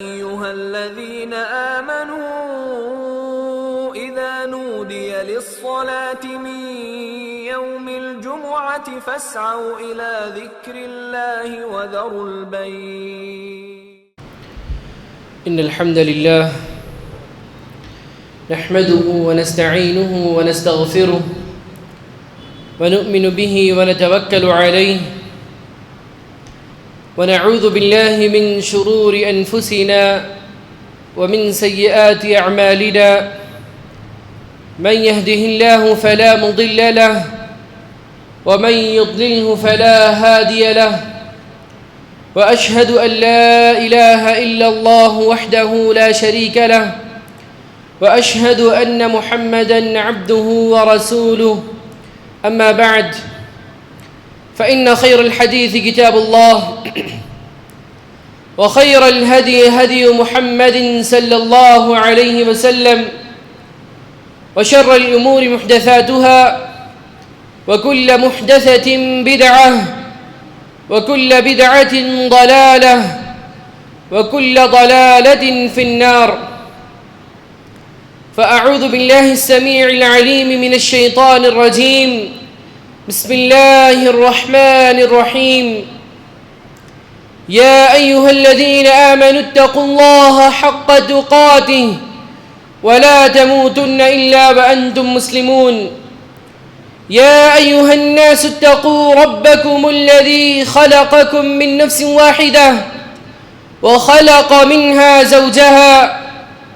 أيها الذين آمنوا إذا نودي للصلاة من يوم الجمعة فاسعوا إلى ذكر الله وذروا البيع. إن الحمد لله نحمده ونستعينه ونستغفره ونؤمن به ونتوكل عليه ونعوذ بالله من شرور أنفسنا ومن سيئات أعمالنا من يهده الله فلا مضل له ومن يضلله فلا هادي له وأشهد أن لا إله إلا الله وحده لا شريك له وأشهد أن محمدًا عبده ورسوله أما بعد فإن خير الحديث كتاب الله وخير الهدي هدي محمد صلى الله عليه وسلم وشر الأمور محدثاتها وكل محدثة بدعة وكل بدعة ضلالة وكل ضلالة في النار. فأعوذ بالله السميع العليم من الشيطان الرجيم. بسم الله الرحمن الرحيم. يا أيها الذين آمنوا اتقوا الله حق تقاته ولا تموتن إلا وأنتم مسلمون. يا أيها الناس اتقوا ربكم الذي خلقكم من نفس واحدة وخلق منها زوجها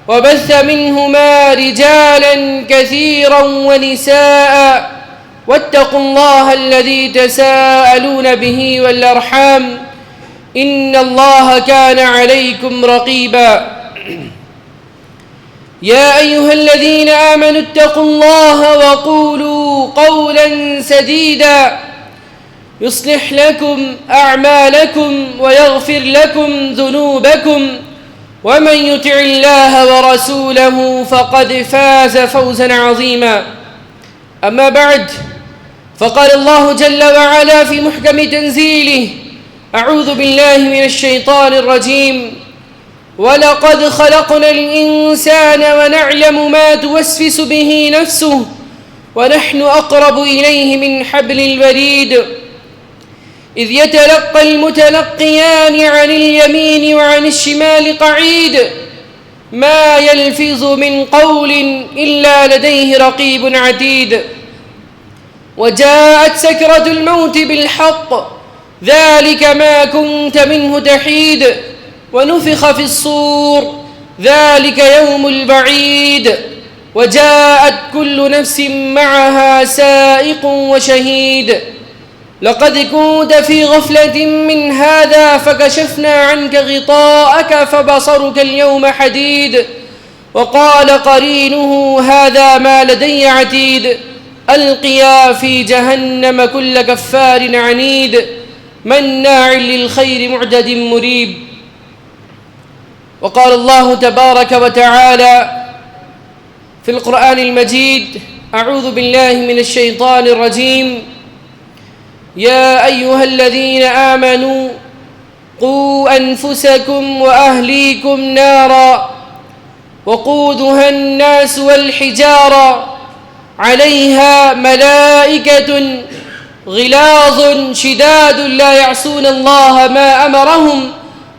وبث منهما رجالا كثيرا ونساء واتقوا الله الذي تساءلون به والأرحام إن الله كان عليكم رقيبا. يا أيها الذين آمنوا اتقوا الله وقولوا قولا سديدا يصلح لكم أعمالكم ويغفر لكم ذنوبكم ومن يطع الله ورسوله فقد فاز فوزا عظيما. أما بعد فقال الله جل وعلا في محكم تنزيله: أعوذ بالله من الشيطان الرجيم. ولقد خلقنا الإنسان ونعلم ما توسوس به نفسه ونحن أقرب إليه من حبل الوريد إذ يتلقى المتلقيان عن اليمين وعن الشمال قعيد ما يلفظ من قول إلا لديه رقيب عتيد. وجاءت سكرة الموت بالحق ذلك ما كنت منه تحيد ونفخ في الصور ذلك يوم البعيد وجاءت كل نفس معها سائق وشهيد. لقد كنت في غفلة من هذا فكشفنا عنك غطاءك فبصرك اليوم حديد. وقال قرينه هذا ما لدي عتيد ألقيا في جهنم كل كفار عنيد مناع للخير معتد مريب. وقال الله تبارك وتعالى في القرآن المجيد: أعوذ بالله من الشيطان الرجيم. يا أيها الذين آمنوا قوا أنفسكم وأهليكم نارا وقودها الناس والحجارة عليها ملائكة غلاظ شداد لا يعصون الله ما أمرهم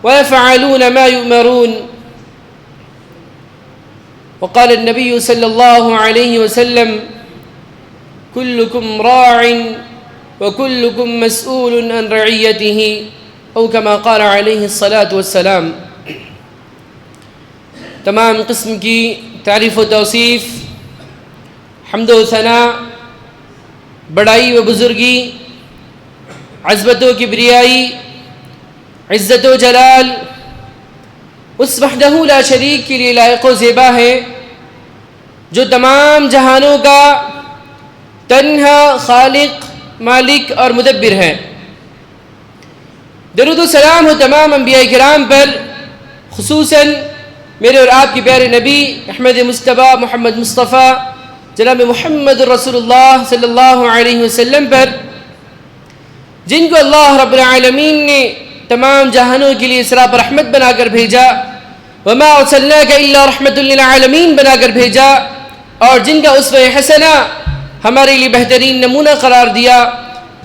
ويفعلون ما يؤمرون. وقال النبي صلى الله عليه وسلم: كلكم راع وكلكم مسؤول عن رعيته أو كما قال عليه الصلاة والسلام. تمام قسم کی تعریف و توصیف، حمد و ثنا، بڑائی و بزرگی، عظمت و کبریائی، عزت و جلال اس وحدہ لا شریک کے لیے لائق و زیبا ہے جو تمام جہانوں کا تنہا خالق، مالک اور مدبر ہے۔ درود و سلام ہو تمام انبیاء کرام پر، خصوصاً میرے اور آپ کے پیارے نبی احمد مصطفیٰ محمد مصطفیٰ جناب محمد رسول اللہ صلی اللہ علیہ وسلم پر، جن کو اللہ رب العالمین نے تمام جہانوں کے لیے سراپ رحمت بنا کر بھیجا وما ارسلناک الا رحمۃ للعالمین بنا کر بھیجا، اور جن کا اسوہ حسنہ ہمارے لیے بہترین نمونہ قرار دیا،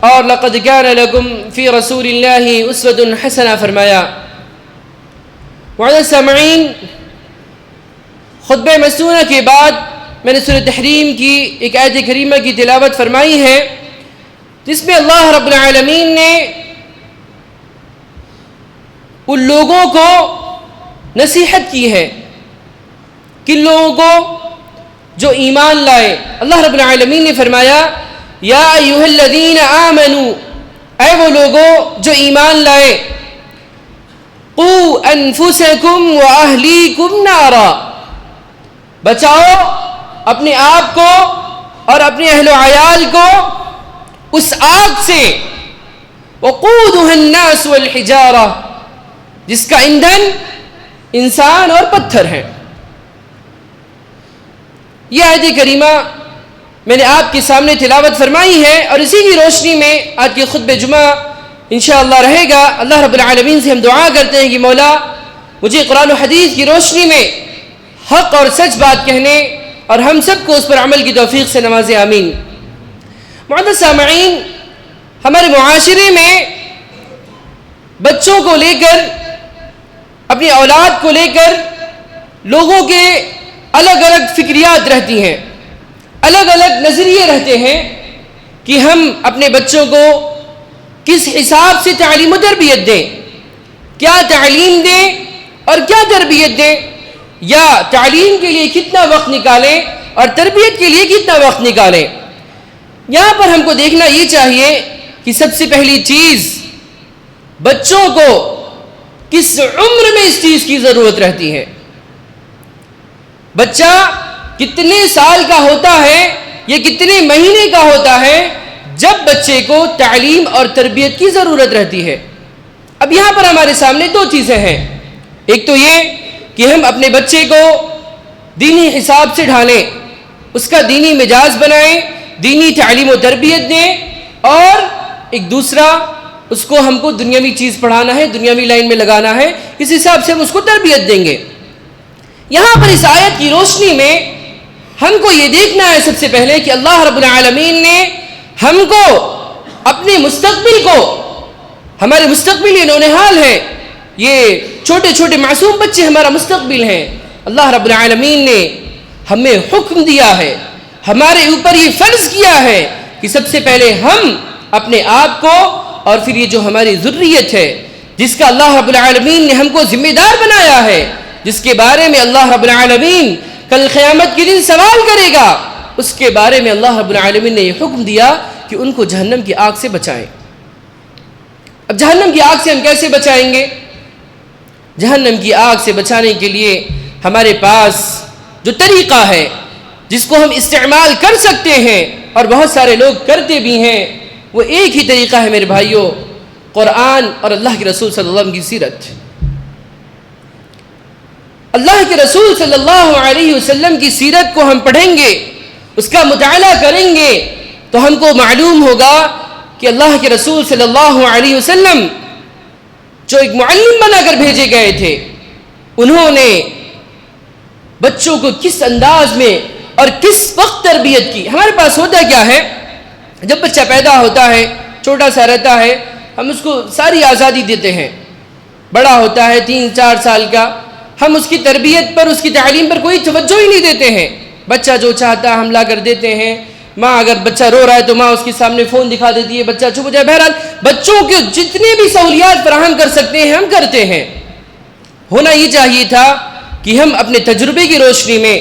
اور لقد کان لکم فی رسول اللہ اسوۃ حسنہ فرمایا۔ معزز سامعین، خطبہ مسنونہ کے بعد میں نے سورۃ تحریم کی ایک آیت کریمہ کی تلاوت فرمائی ہے، جس میں اللہ رب العالمین نے ان لوگوں کو نصیحت کی ہے، کن لوگوں کو؟ جو ایمان لائے۔ اللہ رب العالمین نے فرمایا یا ایھا الذین آمنوا، اے وہ لوگوں جو ایمان لائے، قوا انفسکم واہلیکم نارا، بچاؤ اپنے آپ کو اور اپنے اہل و عیال کو اس آگ سے، وقودها الناس والحجارہ، جس کا ایندھن انسان اور پتھر ہے۔ یہ آیت کریمہ میں نے آپ کے سامنے تلاوت فرمائی ہے، اور اسی کی روشنی میں آج کے خطبہ جمعہ انشاءاللہ رہے گا۔ اللہ رب العالمین سے ہم دعا کرتے ہیں کہ مولا مجھے قرآن و حدیث کی روشنی میں حق اور سچ بات کہنے اور ہم سب کو اس پر عمل کی توفیق سے نوازے، آمین۔ معزز سامعین، ہمارے معاشرے میں بچوں کو لے کر، اپنی اولاد کو لے کر لوگوں کے الگ الگ فکریات رہتی ہیں، الگ الگ نظریے رہتے ہیں کہ ہم اپنے بچوں کو کس حساب سے تعلیم و تربیت دیں، کیا تعلیم دیں اور کیا تربیت دیں، یا تعلیم کے لیے کتنا وقت نکالیں اور تربیت کے لیے کتنا وقت نکالیں۔ یہاں پر ہم کو دیکھنا یہ چاہیے کہ سب سے پہلی چیز، بچوں کو کس عمر میں اس چیز کی ضرورت رہتی ہے۔ بچہ کتنے سال کا ہوتا ہے یا کتنے مہینے کا ہوتا ہے جب بچے کو تعلیم اور تربیت کی ضرورت رہتی ہے۔ اب یہاں پر ہمارے سامنے دو چیزیں ہیں، ایک تو یہ کہ ہم اپنے بچے کو دینی حساب سے ڈھالیں، اس کا دینی مزاج بنائیں، دینی تعلیم و تربیت دیں، اور ایک دوسرا اس کو ہم کو دنیاوی چیز پڑھانا ہے، دنیاوی لائن میں لگانا ہے، اس حساب سے ہم اس کو تربیت دیں گے۔ یہاں پر اس آیت کی روشنی میں ہم کو یہ دیکھنا ہے سب سے پہلے کہ اللہ رب العالمین نے ہم کو اپنے مستقبل کو، ہمارے مستقبل یہ نونہال ہے، یہ چھوٹے چھوٹے معصوم بچے ہمارا مستقبل ہیں، اللہ رب العالمین نے ہمیں حکم دیا ہے، ہمارے اوپر یہ فرض کیا ہے کہ سب سے پہلے ہم اپنے آپ کو اور پھر یہ جو ہماری ذریت ہے، جس کا اللہ رب العالمین نے ہم کو ذمہ دار بنایا ہے، جس کے بارے میں اللہ رب العالمین کل قیامت کے دن سوال کرے گا، اس کے بارے میں اللہ رب العالمین نے یہ حکم دیا کہ ان کو جہنم کی آگ سے بچائیں۔ اب جہنم کی آگ سے ہم کیسے بچائیں گے؟ جہنم کی آگ سے بچانے کے لیے ہمارے پاس جو طریقہ ہے، جس کو ہم استعمال کر سکتے ہیں اور بہت سارے لوگ کرتے بھی ہیں، وہ ایک ہی طریقہ ہے میرے بھائیوں، قرآن اور اللہ کے رسول صلی اللہ علیہ وسلم کی سیرت۔ اللہ کے رسول صلی اللہ علیہ وسلم کی سیرت کو ہم پڑھیں گے، اس کا مطالعہ کریں گے، تو ہم کو معلوم ہوگا کہ اللہ کے رسول صلی اللہ علیہ وسلم جو ایک معلم بنا کر بھیجے گئے تھے، انہوں نے بچوں کو کس انداز میں اور کس وقت تربیت کی۔ ہمارے پاس ہوتا کیا ہے، جب بچہ پیدا ہوتا ہے، چھوٹا سا رہتا ہے، ہم اس کو ساری آزادی دیتے ہیں، بڑا ہوتا ہے 3-4 سال کا، ہم اس کی تربیت پر، اس کی تعلیم پر کوئی توجہ ہی نہیں دیتے ہیں۔ بچہ جو چاہتا ہم لا کر دیتے ہیں، ماں اگر بچہ رو رہا ہے تو ماں اس کے سامنے فون دکھا دیتی ہے، بچہ چپ ہو جائے۔ بہرحال بچوں کے جتنے بھی سہولیات فراہم کر سکتے ہیں ہم کرتے ہیں۔ ہونا یہ چاہیے تھا کہ ہم اپنے تجربے کی روشنی میں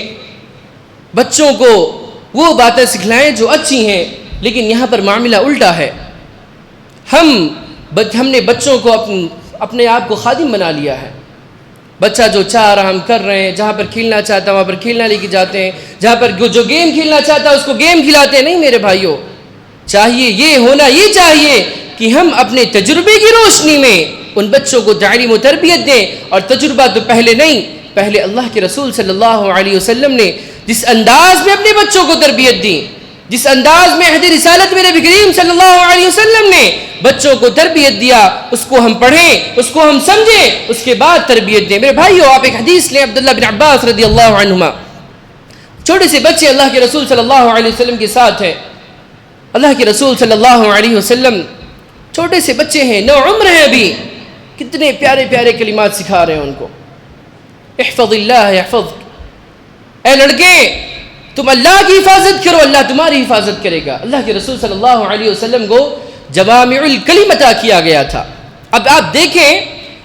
بچوں کو وہ باتیں سکھلائیں جو اچھی ہیں، لیکن یہاں پر معاملہ الٹا ہے۔ ہم نے بچوں کو اپنے آپ کو خادم بنا لیا ہے۔ بچہ جو چاہ رہا ہم کر رہے ہیں، جہاں پر کھیلنا چاہتا وہاں پر کھیلنا لے کے جاتے ہیں، جہاں پر جو گیم کھیلنا چاہتا اس کو گیم کھلاتے ہیں۔ نہیں میرے بھائیوں، چاہیے یہ ہونا یہ چاہیے کہ ہم اپنے تجربے کی روشنی میں ان بچوں کو تعلیم و تربیت دیں، اور تجربہ تو پہلے نہیں، پہلے اللہ کے رسول صلی اللہ علیہ وسلم نے جس انداز میں اپنے بچوں کو تربیت دی، جس انداز میں عہد رسالت میں نبی کریم صلی اللہ علیہ وسلم نے بچوں کو تربیت دیا، اس کو ہم پڑھیں، اس کو ہم سمجھیں، اس کے بعد تربیت دیں۔ میرے بھائیو، آپ ایک حدیث لیں عبداللہ بن عباس رضی اللہ عنہما، چھوٹے سے بچے اللہ کے رسول صلی اللہ علیہ وسلم کے ساتھ ہیں۔ اللہ کے رسول صلی اللہ علیہ وسلم چھوٹے سے بچے ہیں، نو عمر ہیں ابھی، کتنے پیارے پیارے کلمات سکھا رہے ہیں ان کو۔ احفظ اللہ یحفظک، اے لڑکے تم اللہ کی حفاظت کرو، اللہ تمہاری حفاظت کرے گا۔ اللہ کے رسول صلی اللہ علیہ وسلم کو جوامع الکلم عطا کیا گیا تھا۔ اب آپ دیکھیں،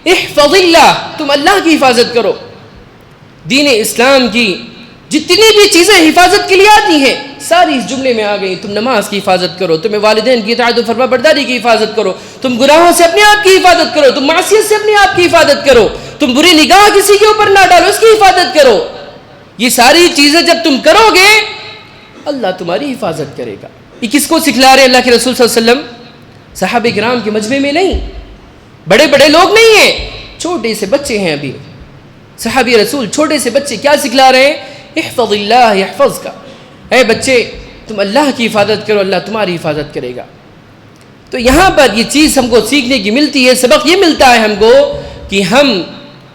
احفظ اللہ، تم اللہ کی حفاظت کرو۔ دین اسلام کی جتنی بھی چیزیں حفاظت کے لیے آتی ہیں ساری اس جملے میں آ گئی۔ تم نماز کی حفاظت کرو، تم والدین کی اطاعت و فرما برداری کی حفاظت کرو، تم گناہوں سے اپنے آپ کی حفاظت کرو، تم معصیت سے اپنے آپ کی حفاظت کرو، تم بری نگاہ کسی کے اوپر نہ ڈالو، اس کی حفاظت کرو۔ یہ ساری چیزیں جب تم کرو گے اللہ تمہاری حفاظت کرے گا۔ یہ کس کو سکھلا رہے اللہ کے رسول صلی اللہ علیہ وسلم؟ صحابہ کرام کے مجمع میں نہیں، بڑے بڑے لوگ نہیں ہیں، چھوٹے سے بچے ہیں ابھی۔ صحابی رسول چھوٹے سے بچے کیا سکھلا رہے ہیں؟ احفظ اللہ یحفظک، اے بچے تم اللہ کی حفاظت کرو، اللہ تمہاری حفاظت کرے گا۔ تو یہاں پر یہ چیز ہم کو سیکھنے کی ملتی ہے، سبق یہ ملتا ہے ہم کو کہ ہم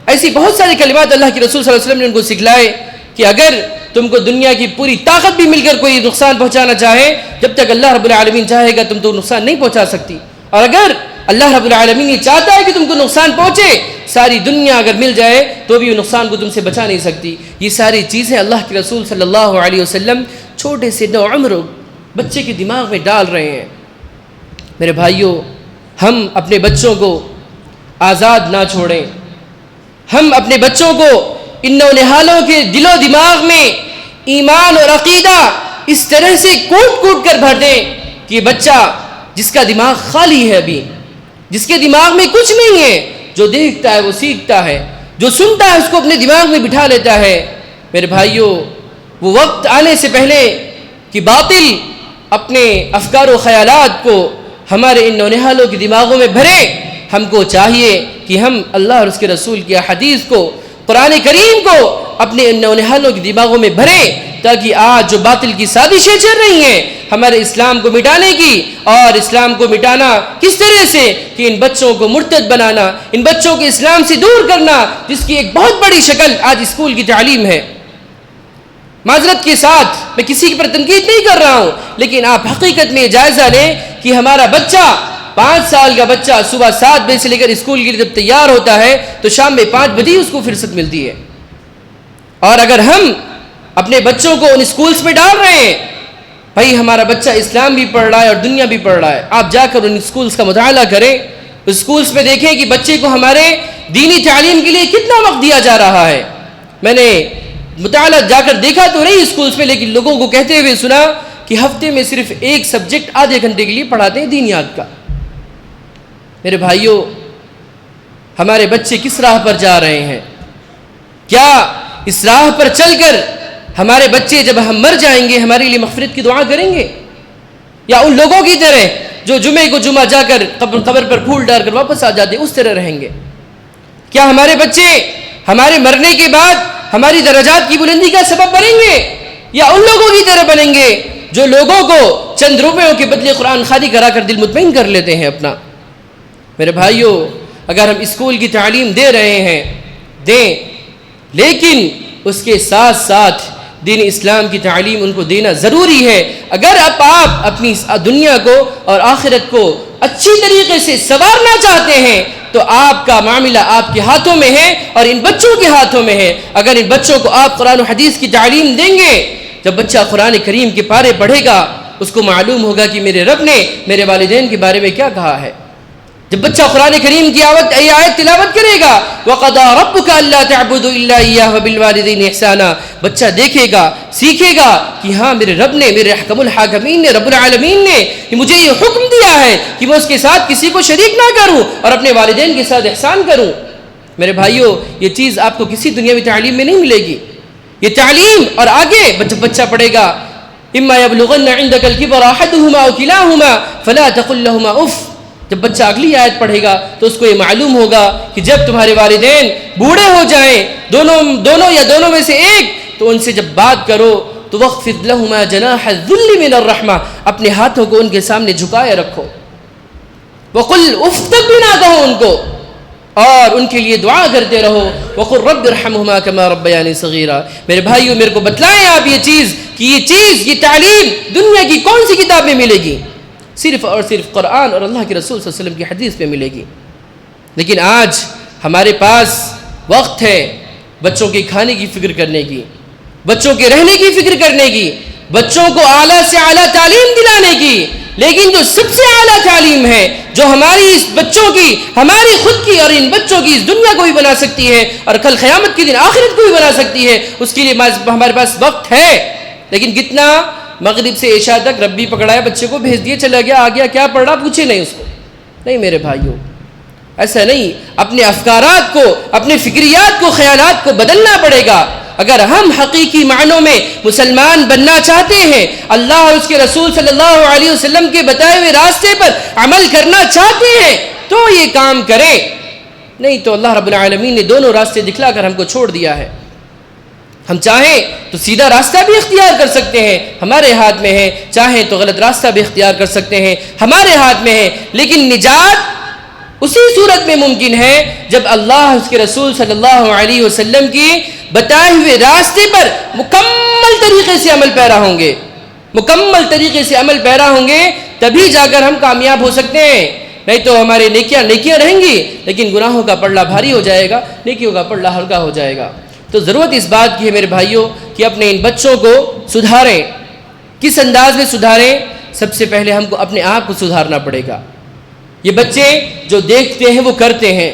ایسی بہت سارے کلمات اللہ کے رسول صلی اللہ علیہ وسلم نے ان کو سکھلائے کہ اگر تم کو دنیا کی پوری طاقت بھی مل کر کوئی نقصان پہنچانا چاہے، جب تک اللہ رب العالمین چاہے گا تم تو نقصان نہیں پہنچا سکتی، اور اگر اللہ رب العالمین یہ چاہتا ہے کہ تم کو نقصان پہنچے، ساری دنیا اگر مل جائے تو بھی وہ نقصان کو تم سے بچا نہیں سکتی۔ یہ ساری چیزیں اللہ کے رسول صلی اللہ علیہ وسلم چھوٹے سے نو عمر بچے کے دماغ میں ڈال رہے ہیں۔ میرے بھائیوں، ہم اپنے بچوں کو آزاد نہ چھوڑیں، ہم اپنے بچوں کو ان نونہالوں کے دل و دماغ میں ایمان اور عقیدہ اس طرح سے کوٹ کوٹ کر بھر دیں کہ یہ بچہ جس کا دماغ خالی ہے ابھی، جس کے دماغ میں کچھ نہیں ہے، جو دیکھتا ہے وہ سیکھتا ہے، جو سنتا ہے اس کو اپنے دماغ میں بٹھا لیتا ہے۔ میرے بھائیوں، وہ وقت آنے سے پہلے کہ باطل اپنے افکار و خیالات کو ہمارے ان نونہالوں کے دماغوں میں بھرے، ہم کو چاہیے کہ ہم اللہ اور اس کے رسول کی حدیث کو، قرآن کریم کو اپنے ان نونہالوں کے دماغوں میں بھرے، تاکہ آج جو باطل کی سازشیں چل رہی ہیں ہمارے اسلام کو مٹانے کی، اور اسلام کو مٹانا کس طرح سے کہ ان بچوں کو مرتد بنانا، ان بچوں کو اسلام سے دور کرنا، جس کی ایک بہت بڑی شکل آج اسکول کی تعلیم ہے۔ معذرت کے ساتھ میں کسی پر تنقید نہیں کر رہا ہوں، لیکن آپ حقیقت میں جائزہ لیں کہ ہمارا بچہ 5 سال کا بچہ صبح 7 بجے سے لے کر اسکول کے لیے جب تیار ہوتا ہے تو شام میں 5 بجے اس کو فرصت ملتی ہے، اور اگر ہم اپنے بچوں کو ان اسکولز میں ڈال رہے ہیں، بھائی ہمارا بچہ اسلام بھی پڑھ رہا ہے اور دنیا بھی پڑھ رہا ہے، آپ جا کر ان اسکولز کا مطالعہ کریں، اسکولز میں دیکھیں کہ بچے کو ہمارے دینی تعلیم کے لیے کتنا وقت دیا جا رہا ہے۔ میں نے مطالعہ جا کر دیکھا تو نہیں اسکولز میں، لیکن لوگوں کو کہتے ہوئے سنا کہ ہفتے میں صرف ایک سبجیکٹ آدھے گھنٹے کے لیے پڑھاتے ہیں دینیات کا۔ میرے بھائیوں، ہمارے بچے کس راہ پر جا رہے ہیں؟ کیا اس راہ پر چل کر ہمارے بچے جب ہم مر جائیں گے ہمارے لیے مغفرت کی دعا کریں گے، یا ان لوگوں کی طرح جو جمعے کو جمعہ جا کر قبر پر پھول ڈال کر واپس آ جاتے اس طرح رہیں گے؟ کیا ہمارے بچے ہمارے مرنے کے بعد ہماری درجات کی بلندی کا سبب بنیں گے، یا ان لوگوں کی طرح بنیں گے جو لوگوں کو چند روپیوں کے بدلے قرآن خوانی کرا کر دل مطمئن کر لیتے ہیں اپنا؟ میرے بھائیوں، اگر ہم اسکول کی تعلیم دے رہے ہیں دیں، لیکن اس کے ساتھ ساتھ دین اسلام کی تعلیم ان کو دینا ضروری ہے۔ اگر آپ اپنی دنیا کو اور آخرت کو اچھی طریقے سے سنوارنا چاہتے ہیں تو آپ کا معاملہ آپ کے ہاتھوں میں ہے اور ان بچوں کے ہاتھوں میں ہے۔ اگر ان بچوں کو آپ قرآن و حدیث کی تعلیم دیں گے، جب بچہ قرآن کریم کے پارے پڑھے گا اس کو معلوم ہوگا کہ میرے رب نے میرے والدین کے بارے میں کیا کہا ہے۔ جب بچہ قرآن کریم کی آیت تلاوت کرے گا وَقَضَى رَبُّكَ أَلَّا تَعْبُدُوا إِلَّا إِيَّاهُ وَبِالْوَالِدَيْنِ إِحْسَانًا، بچہ دیکھے گا، سیکھے گا کہ ہاں میرے رب نے، میرے احکم الحاکمین نے، رب العالمین نے مجھے یہ حکم دیا ہے کہ میں اس کے ساتھ کسی کو شریک نہ کروں اور اپنے والدین کے ساتھ احسان کروں۔ میرے بھائیوں، یہ چیز آپ کو کسی دنیاوی تعلیم میں نہیں ملے گی، یہ تعلیم اور آگے بچہ پڑھے گا إِمَّا يَبْلُغَنَّ عِنْدَكَ الْكِبَرَ أَحَدُهُمَا أَوْ كِلَاهُمَا فَلَا تَقُل لَّهُمَا أُفٍّ، جب بچہ اگلی آیت پڑھے گا تو اس کو یہ معلوم ہوگا کہ جب تمہارے والدین بوڑھے ہو جائیں، دونوں یا دونوں میں سے ایک، تو ان سے جب بات کرو تو وَخْفِضْ لَهُمَا جَنَاحَ الذُّلِّ مِنَ الرَّحْمَةِ، اپنے ہاتھوں کو ان کے سامنے جھکائے رکھو. وَقُلْ اُفْتَقْ بِنَا، کہو ان کو، اور ان کے لیے دعا کرتے رہو. وَقُلْ رَبِّ ارْحَمْهُمَا كَمَا رَبَّيَانِي صَغِيرًا. میرے بھائیو میرے کو بتلائیں آپ یہ چیز کہ یہ تعلیم دنیا کی کون سی کتاب میں ملے گی؟ صرف اور صرف قرآن اور اللہ کے رسول صلی اللہ علیہ وسلم کی حدیث میں ملے گی. لیکن آج ہمارے پاس وقت ہے بچوں کے کھانے کی فکر کرنے کی، بچوں کے رہنے کی فکر کرنے کی، بچوں کو اعلیٰ سے اعلیٰ تعلیم دلانے کی. لیکن جو سب سے اعلیٰ تعلیم ہے، جو ہماری اس بچوں کی، ہماری خود کی اور ان بچوں کی اس دنیا کو بھی بنا سکتی ہے اور کل قیامت کے دن آخرت کو بھی بنا سکتی ہے، اس کے لیے ہمارے پاس وقت ہے. لیکن کتنا؟ مغرب سے عشاء تک ربی پکڑایا، بچے کو بھیج دیے، چلا گیا، آ گیا، کیا پڑھ رہا پوچھے نہیں اس کو. نہیں میرے بھائیوں، ایسا نہیں. اپنے افکارات کو، اپنے فکریات کو، خیالات کو بدلنا پڑے گا. اگر ہم حقیقی معنوں میں مسلمان بننا چاہتے ہیں، اللہ اور اس کے رسول صلی اللہ علیہ وسلم کے بتائے ہوئے راستے پر عمل کرنا چاہتے ہیں تو یہ کام کریں. نہیں تو اللہ رب العالمین نے دونوں راستے دکھلا کر ہم کو چھوڑ دیا ہے. ہم چاہیں تو سیدھا راستہ بھی اختیار کر سکتے ہیں، ہمارے ہاتھ میں ہے. چاہیں تو غلط راستہ بھی اختیار کر سکتے ہیں، ہمارے ہاتھ میں ہے. لیکن نجات اسی صورت میں ممکن ہے جب اللہ اس کے رسول صلی اللہ علیہ وسلم کی بتائے ہوئے راستے پر مکمل طریقے سے عمل پیرا ہوں گے. مکمل طریقے سے عمل پیرا ہوں گے تبھی جا کر ہم کامیاب ہو سکتے ہیں. نہیں تو ہمارے نیکیاں رہیں گی لیکن گناہوں کا پلڑا بھاری ہو جائے گا، نیکیوں کا پلڑا ہلکا ہو جائے گا. تو ضرورت اس بات کی ہے میرے بھائیوں کہ اپنے ان بچوں کو سدھاریں. کس انداز میں سدھاریں؟ سب سے پہلے ہم کو اپنے آپ کو سدھارنا پڑے گا. یہ بچے جو دیکھتے ہیں وہ کرتے ہیں.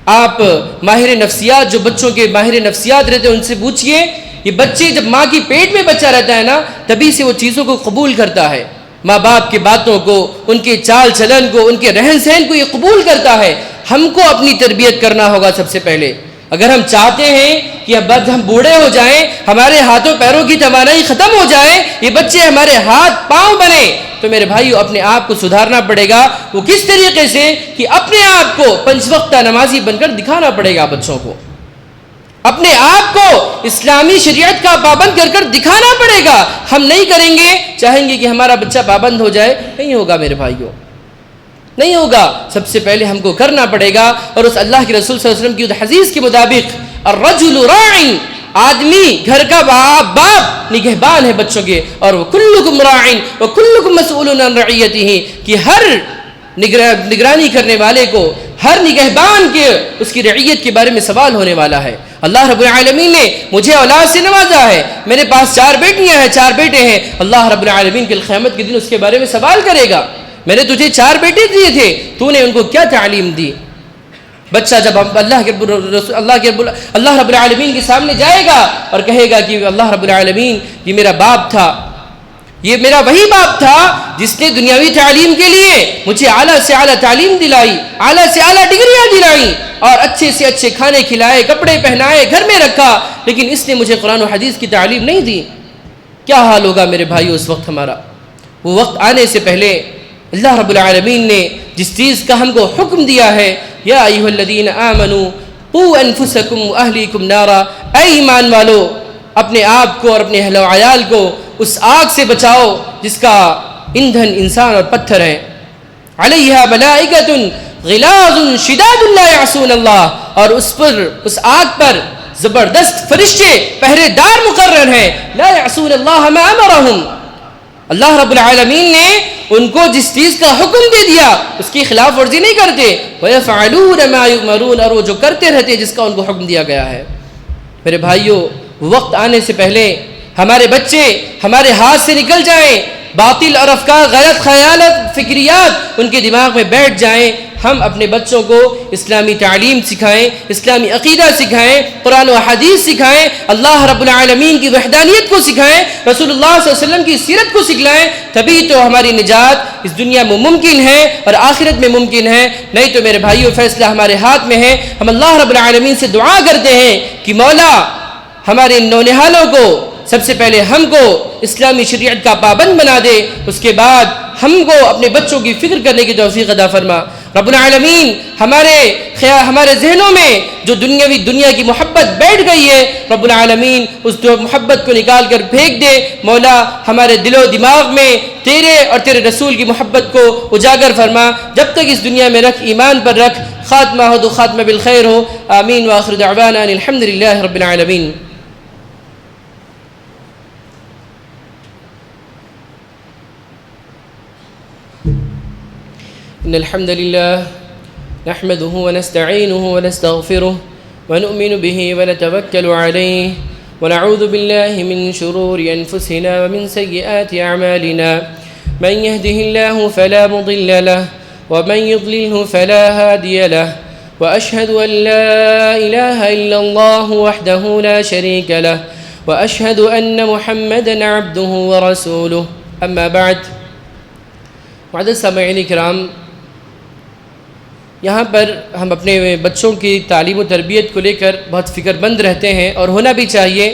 آپ ماہر نفسیات، جو بچوں کے ماہر نفسیات رہتے ہیں ان سے پوچھئے، یہ بچے جب ماں کی پیٹ میں بچہ رہتا ہے نا تبھی سے وہ چیزوں کو قبول کرتا ہے، ماں باپ کی باتوں کو، ان کے چال چلن کو، ان کے رہن سہن کو یہ قبول کرتا ہے. ہم کو اپنی تربیت کرنا ہوگا سب سے پہلے. اگر ہم چاہتے ہیں کہ اب ہم بوڑھے ہو جائیں، ہمارے ہاتھوں پیروں کی توانائی ختم ہو جائے، یہ بچے ہمارے ہاتھ پاؤں بنے، تو میرے بھائیو اپنے آپ کو سدھارنا پڑے گا. وہ کس طریقے سے؟ کہ اپنے آپ کو 5 وقتہ نمازی بن کر دکھانا پڑے گا بچوں کو. اپنے آپ کو اسلامی شریعت کا پابند کر دکھانا پڑے گا. ہم نہیں کریں گے، چاہیں گے کہ ہمارا بچہ پابند ہو جائے، نہیں ہوگا میرے بھائیو، نہیں ہوگا. سب سے پہلے ہم کو کرنا پڑے گا. اور اس اللہ کے رسول صلی اللہ علیہ وسلم کی حدیث کے مطابق الرجل راع، آدمی گھر کا باپ نگہبان ہے بچوں کے. اور وکلکم راع وکلکم مسئول عن رعیتہ، کہ ہر نگرانی کرنے والے کو، ہر نگہبان کے اس کی رعیت کے بارے میں سوال ہونے والا ہے. اللہ رب العالمین نے مجھے اولاد سے نوازا ہے، میرے پاس 4 بیٹیاں ہیں، 4 بیٹے ہیں. اللہ رب العالمین کل قیامت کے دن اس کے بارے میں سوال کرے گا، میں نے تجھے 4 بیٹے دیے تھے، تو نے ان کو کیا تعلیم دی؟ بچہ جب اللہ رب العالمین کے سامنے جائے گا اور کہے گا کہ اللہ رب العالمین یہ میرا باپ تھا، یہ میرا وہی باپ تھا جس نے دنیاوی تعلیم کے لیے مجھے اعلیٰ سے اعلیٰ تعلیم دلائی، اعلیٰ سے اعلیٰ ڈگریاں دلائی، اور اچھے سے اچھے کھانے کھلائے، کپڑے پہنائے، گھر میں رکھا، لیکن اس نے مجھے قرآن و حدیث کی تعلیم نہیں دی. کیا حال ہوگا میرے بھائیو اس وقت ہمارا؟ وہ وقت آنے سے پہلے اللہ رب العالمین نے جس چیز کا ہم کو حکم دیا ہے، یا ایھا الذین آمنوا قوا انفسکم واہلیکم نارا، اے ایمان والو اپنے آپ کو اور اپنے اہل و عیال کو اس آگ سے بچاؤ جس کا ایندھن انسان اور پتھر ہے. علیہا ملائکۃ غلاظ شداد لا یعصون اللہ، اور اس آگ پر زبردست فرشتے پہرے دار مقرر ہیں. لا یعصون اللہ ما امرہم، اللہ رب العالمین نے ان کو جس چیز کا حکم دے دیا اس کی خلاف ورزی نہیں کرتے. وَيَفْعَلُونَ مَا يُؤْمَرُونَ، اور وہ جو کرتے رہتے جس کا ان کو حکم دیا گیا ہے. میرے بھائیو وقت آنے سے پہلے ہمارے بچے ہمارے ہاتھ سے نکل جائیں، باطل اور افکار، غلط خیالات، فکریات ان کے دماغ میں بیٹھ جائیں. ہم اپنے بچوں کو اسلامی تعلیم سکھائیں، اسلامی عقیدہ سکھائیں، قرآن و حدیث سکھائیں، اللہ رب العالمین کی وحدانیت کو سکھائیں، رسول اللہ صلی اللہ علیہ وسلم کی سیرت کو سکھلائیں. تبھی تو ہماری نجات اس دنیا میں ممکن ہے اور آخرت میں ممکن ہے. نہیں تو میرے بھائیو فیصلہ ہمارے ہاتھ میں ہے. ہم اللہ رب العالمین سے دعا کرتے ہیں کہ مولا ہمارے نونہالوں کو سب سے پہلے ہم کو اسلامی شریعت کا پابند بنا دے، اس کے بعد ہم کو اپنے بچوں کی فکر کرنے کی توفیق عطا فرما. رب العالمین ہمارے ذہنوں میں جو دنیا کی محبت بیٹھ گئی ہے، رب العالمین اس محبت کو نکال کر پھینک دے۔ مولا ہمارے دل و دماغ میں تیرے اور تیرے رسول کی محبت کو اجاگر فرما، جب تک اس دنیا میں رکھ، ایمان پر رکھ، خاتمہ ہو تو خاتمہ بالخیر ہو۔ آمین وآخر دعوانا ان الحمد للہ رب العالمین۔ إن الحمد لله نحمده ونستعينه ونستغفره ونؤمن به ونتوكل عليه ونعوذ بالله من شرور أنفسنا ومن سيئات أعمالنا من يهده الله فلا مضل له ومن يضلله فلا هادي له وأشهد أن لا إله إلا الله وحده لا شريك له وأشهد أن محمدا عبده ورسوله أما بعد۔ معزز سامعین کرام، یہاں پر ہم اپنے بچوں کی تعلیم و تربیت کو لے کر بہت فکر مند رہتے ہیں اور ہونا بھی چاہیے،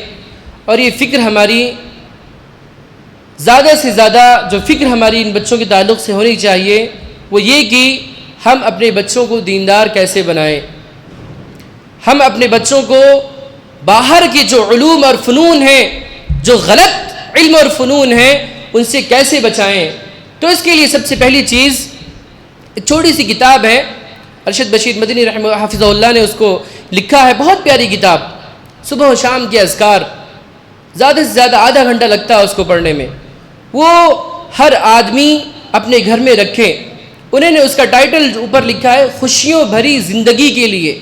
اور یہ فکر ہماری زیادہ سے زیادہ جو فکر ہماری ان بچوں کے تعلق سے ہونی چاہیے وہ یہ کہ ہم اپنے بچوں کو دیندار کیسے بنائیں، ہم اپنے بچوں کو باہر کے جو علوم اور فنون ہیں، جو غلط علم اور فنون ہیں، ان سے کیسے بچائیں۔ تو اس کے لیے سب سے پہلی چیز ایک چھوٹی سی کتاب ہے، ارشد بشیر مدنی رحمہ حافظہ اللہ نے اس کو لکھا ہے، بہت پیاری کتاب، صبح و شام کے اذکار، زیادہ سے زیادہ آدھا گھنٹہ لگتا ہے اس کو پڑھنے میں، وہ ہر آدمی اپنے گھر میں رکھے۔ انہوں نے اس کا ٹائٹل اوپر لکھا ہے خوشیوں بھری زندگی کے لیے،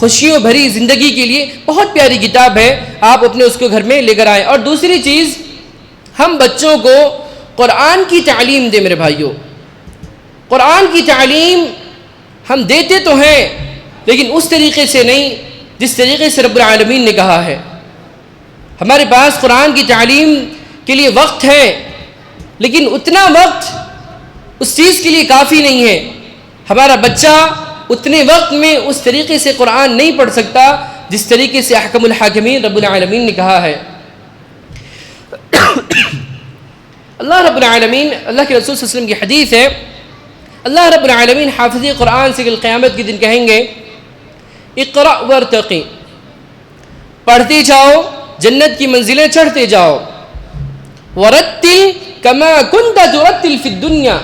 خوشیوں بھری زندگی کے لیے، بہت پیاری کتاب ہے، آپ اپنے اس کو گھر میں لے کر آئیں۔ اور دوسری چیز، ہم بچوں کو قرآن کی تعلیم دیں میرے بھائیوں۔ قرآن کی تعلیم ہم دیتے تو ہیں لیکن اس طریقے سے نہیں جس طریقے سے رب العالمین نے کہا ہے۔ ہمارے پاس قرآن کی تعلیم کے لیے وقت ہے لیکن اتنا وقت اس چیز کے لیے کافی نہیں ہے۔ ہمارا بچہ اتنے وقت میں اس طریقے سے قرآن نہیں پڑھ سکتا جس طریقے سے احکم الحاکمین رب العالمین نے کہا ہے۔ اللہ رب العالمین، اللہ کے رسول صلی اللہ علیہ وسلم کی حدیث ہے، اللہ رب العالمین حافظ قرآن سے کل قیامت کے دن کہیں گے اقرأ ورتقی، پڑھتے جاؤ، جنت کی منزلیں چڑھتے جاؤ، ورتل کما کنت ترتل فی الدنیا،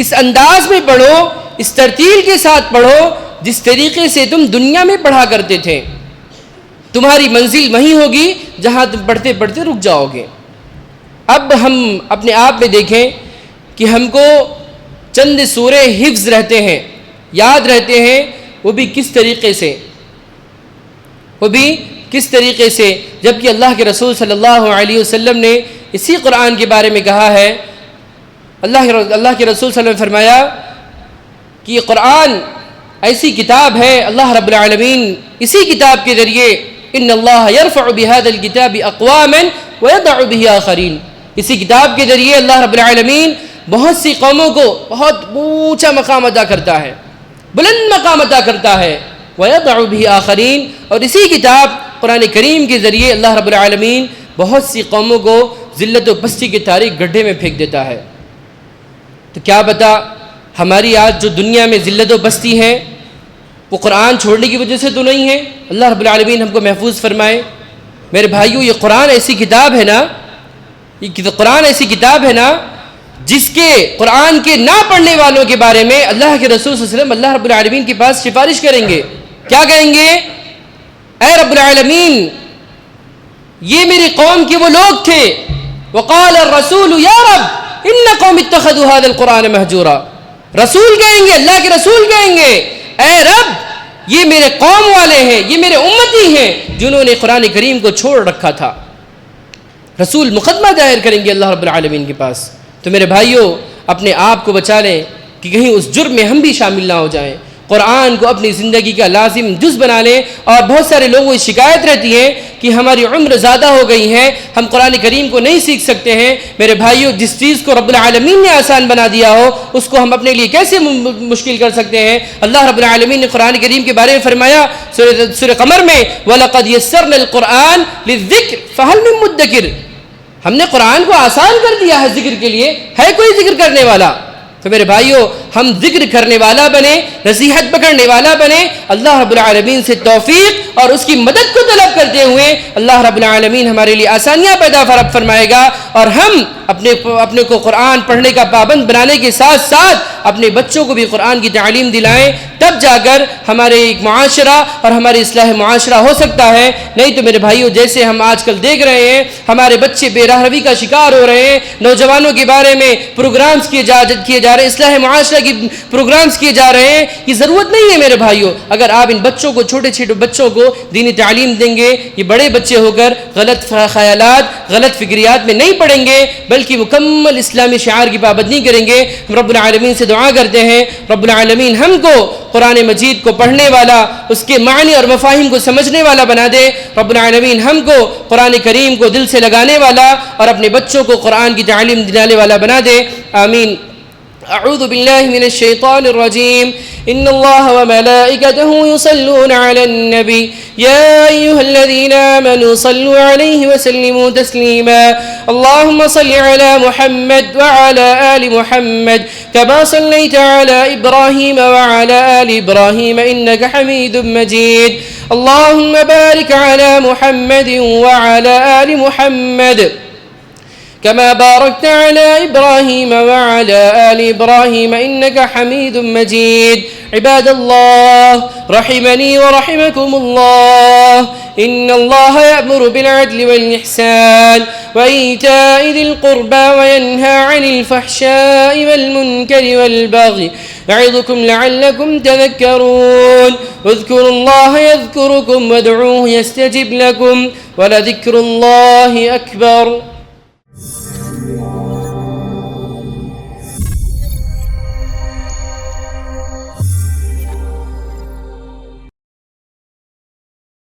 اس انداز میں پڑھو، اس ترتیل کے ساتھ پڑھو جس طریقے سے تم دنیا میں پڑھا کرتے تھے۔ تمہاری منزل وہیں ہوگی جہاں تم پڑھتے پڑھتے رک جاؤ گے۔ اب ہم اپنے آپ میں دیکھیں کہ ہم کو چند سورے حفظ رہتے ہیں، یاد رہتے ہیں، وہ بھی کس طریقے سے، جبکہ اللہ کے رسول صلی اللہ علیہ وسلم نے اسی قرآن کے بارے میں کہا ہے۔ اللہ کے رسول صلی اللہ علیہ وسلم نے فرمایا کہ یہ قرآن ایسی کتاب ہے، اللہ رب العالمین اسی کتاب کے ذریعے ان اللہ یرفع بهذا الكتاب اقواما ويضع به آخرین، اسی کتاب کے ذریعے اللہ رب العالمین بہت سی قوموں کو بہت اونچا مقام عطا کرتا ہے، بلند مقام عطا کرتا ہے، وَيَضَعُ بِهِ آخَرِينَ، اور اسی کتاب قرآن کریم کے ذریعے اللہ رب العالمین بہت سی قوموں کو ذلت و پستی کے تاریک گڈھے میں پھینک دیتا ہے۔ تو کیا بتا ہماری آج جو دنیا میں ذلت و پستی ہے وہ قرآن چھوڑنے کی وجہ سے تو نہیں ہے؟ اللہ رب العالمین ہم کو محفوظ فرمائے۔ میرے بھائیوں، یہ قرآن ایسی کتاب ہے نا، جس کے قرآن کے نہ پڑھنے والوں کے بارے میں اللہ کے رسول صلی اللہ علیہ وسلم اللہ رب العالمین کے پاس سفارش کریں گے۔ کیا کہیں گے؟ اے رب العالمین، یہ میری قوم کے وہ لوگ تھے، وقال الرسول یا رب ان قوم اتخذوا هذا القرآن مہجورا، رسول کہیں گے، اللہ کے رسول کہیں گے اے رب یہ میرے قوم والے ہیں، یہ میرے امتی ہیں جنہوں نے قرآن کریم کو چھوڑ رکھا تھا۔ رسول مقدمہ دائر کریں گے اللہ رب العالمین کے پاس۔ تو میرے بھائیوں، اپنے آپ کو بچا لیں کہ کہیں اس جرم میں ہم بھی شامل نہ ہو جائیں، قرآن کو اپنی زندگی کا لازم جز بنا لیں۔ اور بہت سارے لوگوں کی شکایت رہتی ہے کہ ہماری عمر زیادہ ہو گئی ہے، ہم قرآن کریم کو نہیں سیکھ سکتے ہیں۔ میرے بھائیوں، جس چیز کو رب العالمین نے آسان بنا دیا ہو اس کو ہم اپنے لیے کیسے مشکل کر سکتے ہیں؟ اللہ رب العالمین نے قرآن کریم کے بارے میں فرمایا سورہ قمر میں وَلَقَدْ يَسَّرْنَا الْقُرْآنَ لِلذِّكْرِ فَهَلْ مِن مُدَّكِرٍ، ہم نے قرآن کو آسان کر دیا ہے ذکر کے لیے، ہے کوئی ذکر کرنے والا؟ تو میرے بھائیوں، ہم ذکر کرنے والا بنے, نصیحت پکڑنے والا بنے. اللہ رب العالمین سے توفیق اور اس کی مدد کو طلب کرتے ہوئے اللہ رب العالمین ہمارے لیے آسانیاں پیدا فرمائے گا, اور ہم اپنے کو قرآن پڑھنے کا پابند بنانے کے ساتھ ساتھ اپنے بچوں کو بھی قرآن کی تعلیم دلائیں. تب جا کر ہمارے ایک معاشرہ اور ہماری اصلاح معاشرہ ہو سکتا ہے. نہیں تو میرے بھائیوں, جیسے ہم آج کل دیکھ رہے ہیں ہمارے بچے بے راہ روی کا شکار ہو رہے ہیں, نوجوانوں کے بارے میں پروگرامز کیے جا رہے ہیں, اصلاح معاشرہ کی پروگرامز کیے جا رہے ہیں. یہ ضرورت نہیں ہے میرے بھائیوں. اگر آپ ان بچوں کو, چھوٹے چھوٹے بچوں کو دینی تعلیم دیں گے, یہ بڑے بچے ہو کر غلط خیالات, غلط فکریات میں نہیں پڑیں گے, بلکہ مکمل اسلامی شعار کی پابندی کریں گے. ہم رب العالمین سے دعا کرتے ہیں رب العالمین ہم کو قرآن مجید کو پڑھنے والا, اس کے معنی اور مفاہیم کو سمجھنے والا بنا دے. رب العالمین ہم کو قرآن کریم کو دل سے لگانے والا اور اپنے بچوں کو قرآن کی تعلیم دلانے والا بنا دے. آمین. اعوذ باللہ من الشیطان الرجیم. ان اللہ وملائکته یصلون علی النبی یا ایہا الذین آمنوا صلوا علیہ وسلموا تسلیما. اللہم صل علی محمد وعلى آل محمد كما صليت على إبراهيم وعلى آل إبراهيم إنك حميد مجيد. اللهم بارك على محمد وعلى آل محمد كما باركت على إبراهيم وعلى آل إبراهيم إنك حميد مجيد. عباد الله رحمني ورحمكم الله, إن الله يأمر بالعدل والإحسان وإيتاء ذي القربى وينهى عن الفحشاء والمنكر والبغي يعظكم لعلكم تذكرون. اذكروا الله يذكركم وادعوه يستجب لكم ولذكر الله أكبر.